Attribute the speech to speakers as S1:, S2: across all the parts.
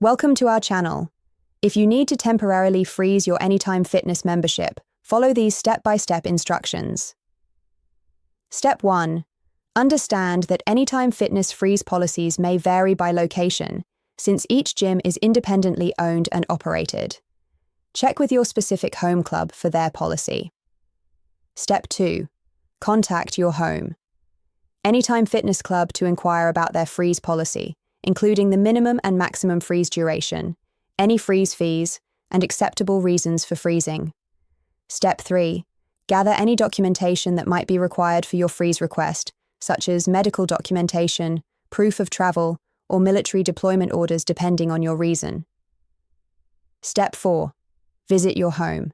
S1: Welcome to our channel. If you need to temporarily freeze your Anytime Fitness membership, follow these step-by-step instructions. Step 1. Understand that Anytime Fitness freeze policies may vary by location, since each gym is independently owned and operated. Check with your specific home club for their policy. Step 2. Contact your home Anytime Fitness Club to inquire about their freeze policy, including the minimum and maximum freeze duration, any freeze fees, and acceptable reasons for freezing. Step 3. Gather any documentation that might be required for your freeze request, such as medical documentation, proof of travel, or military deployment orders depending on your reason. Step 4. Visit your home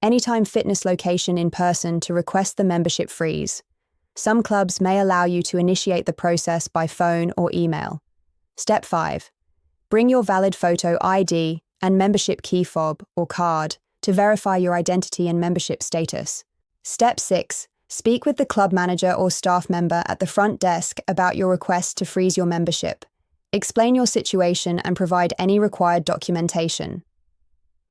S1: Anytime Fitness location in person to request the membership freeze. Some clubs may allow you to initiate the process by phone or email. Step 5. Bring your valid photo ID and membership key fob or card to verify your identity and membership status. Step 6. Speak with the club manager or staff member at the front desk about your request to freeze your membership. Explain your situation and provide any required documentation.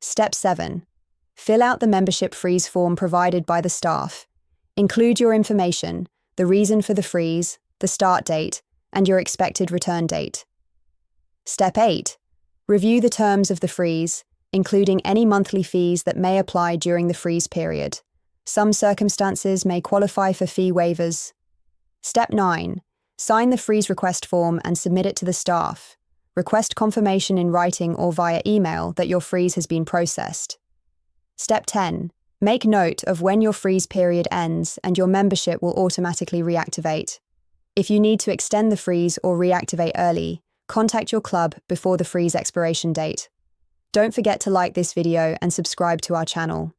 S1: Step 7. Fill out the membership freeze form provided by the staff. Include your information, the reason for the freeze, the start date, and your expected return date. Step 8. Review the terms of the freeze, including any monthly fees that may apply during the freeze period. Some circumstances may qualify for fee waivers. Step 9. Sign the freeze request form and submit it to the staff. Request confirmation in writing or via email that your freeze has been processed. Step 10. Make note of when your freeze period ends and your membership will automatically reactivate. If you need to extend the freeze or reactivate early, contact your club before the freeze expiration date. Don't forget to like this video and subscribe to our channel.